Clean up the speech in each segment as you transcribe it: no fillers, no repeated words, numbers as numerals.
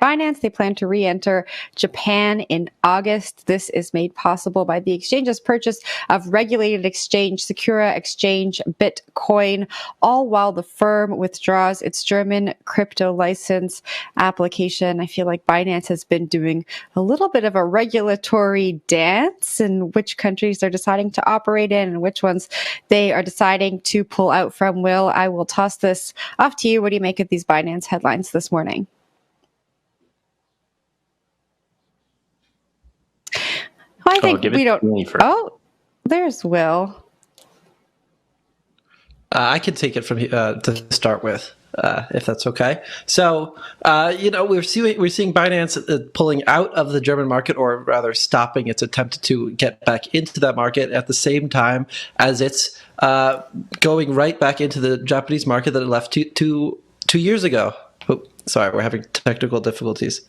Binance. They plan to re-enter Japan in August. This is made possible by the exchange's purchase of regulated exchange Secura Exchange Bitcoin, all while the firm withdraws its German crypto license application. I feel like Binance has been doing a little bit of a regulatory dance in which countries they're deciding to operate in and which ones they are deciding to pull out from. Will, I will toss this off to you. What do you make of these Binance headlines this morning? I think we don't. Oh, there's Will. I can take it from to start with, if that's okay. So, we're seeing Binance pulling out of the German market, or rather, stopping its attempt to get back into that market at the same time as it's going right back into the Japanese market that it left two years ago. Oh, sorry, we're having technical difficulties.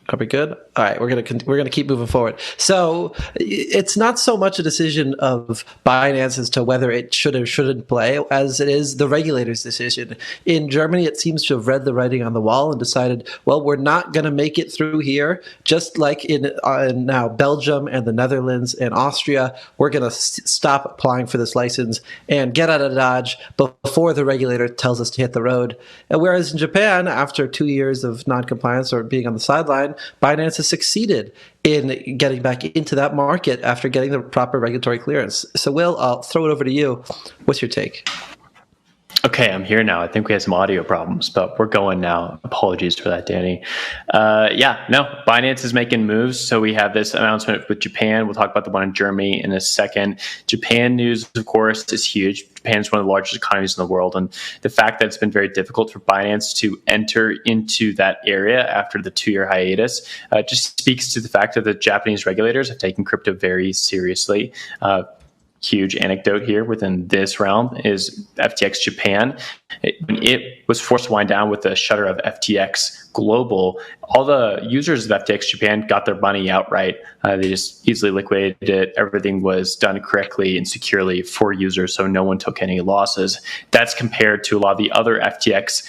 Are we good? All right, we're gonna keep moving forward. So it's not so much a decision of Binance as to whether it should or shouldn't play, as it is the regulator's decision. In Germany, it seems to have read the writing on the wall and decided, well, we're not going to make it through here. Just like in now Belgium and the Netherlands and Austria, we're going to stop applying for this license and get out of Dodge before the regulator tells us to hit the road. And whereas in Japan, after 2 years of non-compliance or being on the sideline, Binance has succeeded in getting back into that market after getting the proper regulatory clearance. So, Will, I'll throw it over to you. What's your take? Okay, I'm here now. I think we had some audio problems, but we're going now. Apologies for that, Danny. Binance is making moves. So we have this announcement with Japan. We'll talk about the one in Germany in a second. Japan news, of course, is huge. Japan is one of the largest economies in the world. And the fact that it's been very difficult for Binance to enter into that area after the 2-year hiatus just speaks to the fact that the Japanese regulators have taken crypto very seriously. Huge anecdote here within this realm is FTX Japan. When it was forced to wind down with the shutter of FTX Global, all the users of FTX Japan got their money outright. They just easily liquidated it. Everything was done correctly and securely for users, so no one took any losses. That's compared to a lot of the other FTX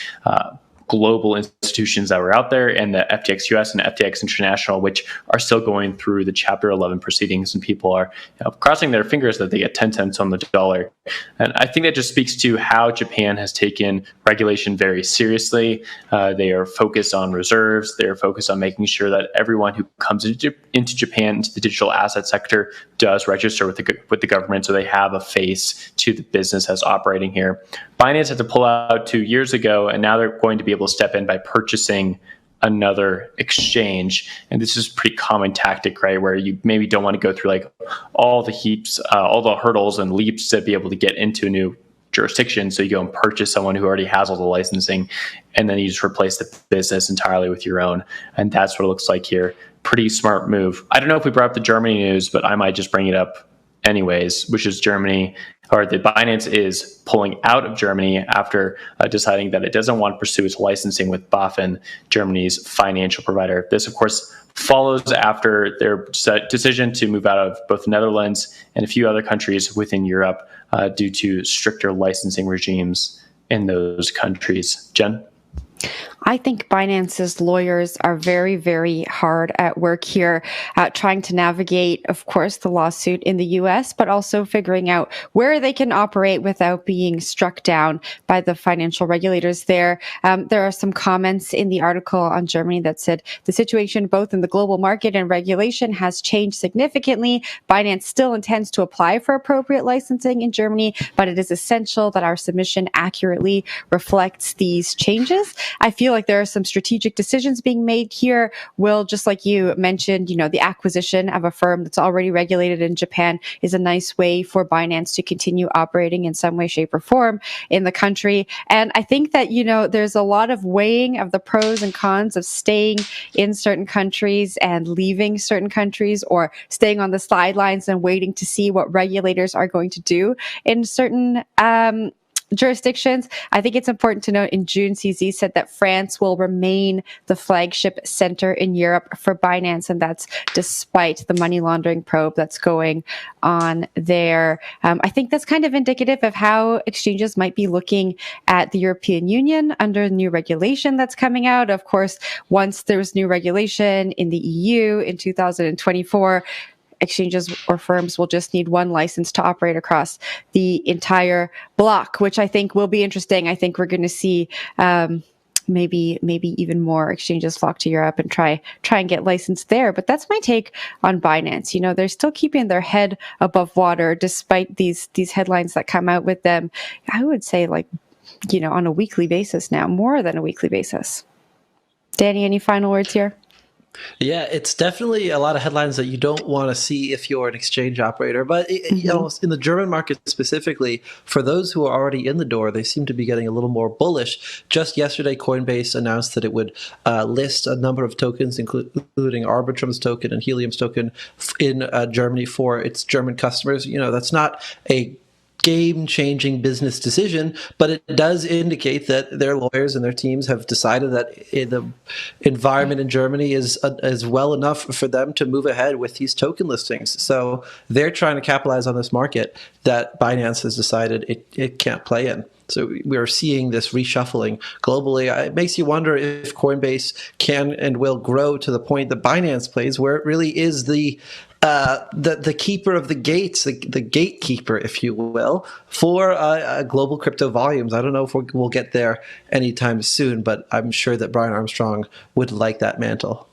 global institutions that were out there, and the FTX US and FTX International, which are still going through the Chapter 11 proceedings, and people are crossing their fingers that they get 10 cents on the dollar. And I think that just speaks to how Japan has taken regulation very seriously. They are focused on reserves. They are focused on making sure that everyone who comes into Japan, into the digital asset sector, does register with the government, so they have a face to the business that's operating here. Binance had to pull out 2 years ago, and now they're going to be able to step in by purchasing another exchange. And this is a pretty common tactic, right? Where you maybe don't want to go through like all the hurdles and leaps to be able to get into a new jurisdiction. So you go and purchase someone who already has all the licensing, and then you just replace the business entirely with your own. And that's what it looks like here. Pretty smart move. I don't know if we brought up the Germany news, but I might just bring it up anyways, which is Germany, or the Binance is pulling out of Germany after deciding that it doesn't want to pursue its licensing with BaFin, Germany's financial provider. This, of course, follows after their decision to move out of both the Netherlands and a few other countries within Europe due to stricter licensing regimes in those countries. Jen? I think Binance's lawyers are very, very hard at work here, trying to navigate, of course, the lawsuit in the U.S., but also figuring out where they can operate without being struck down by the financial regulators there. There are some comments in the article on Germany that said the situation both in the global market and regulation has changed significantly. Binance still intends to apply for appropriate licensing in Germany, but it is essential that our submission accurately reflects these changes. I feel like there are some strategic decisions being made here. Will, just like you mentioned, the acquisition of a firm that's already regulated in Japan is a nice way for Binance to continue operating in some way, shape, or form in the country. And I think that, there's a lot of weighing of the pros and cons of staying in certain countries and leaving certain countries, or staying on the sidelines and waiting to see what regulators are going to do in certain jurisdictions. I think it's important to note in June, CZ said that France will remain the flagship center in Europe for Binance, and that's despite the money laundering probe that's going on there. I think that's kind of indicative of how exchanges might be looking at the European Union under new regulation that's coming out. Of course, once there's new regulation in the EU in 2024, exchanges or firms will just need one license to operate across the entire block, which I think will be interesting. I think we're going to see maybe even more exchanges flock to Europe and try and get licensed there. But that's my take on Binance. You know, they're still keeping their head above water despite these headlines that come out with them. I would say, like, you know, on a weekly basis now, more than a weekly basis. Danny, any final words here? Yeah, it's definitely a lot of headlines that you don't want to see if you're an exchange operator. But you know, in the German market specifically, for those who are already in the door, they seem to be getting a little more bullish. Just yesterday, Coinbase announced that it would list a number of tokens, including Arbitrum's token and Helium's token, in Germany for its German customers. You know, that's not a game-changing business decision, but it does indicate that their lawyers and their teams have decided that the environment in Germany is well enough for them to move ahead with these token listings. So they're trying to capitalize on this market that Binance has decided it can't play in. So we are seeing this reshuffling globally. It makes you wonder if Coinbase can and will grow to the point that Binance plays, where it really is the keeper of the gates, the gatekeeper, if you will, for global crypto volumes. I don't know if we'll get there anytime soon, but I'm sure that Brian Armstrong would like that mantle.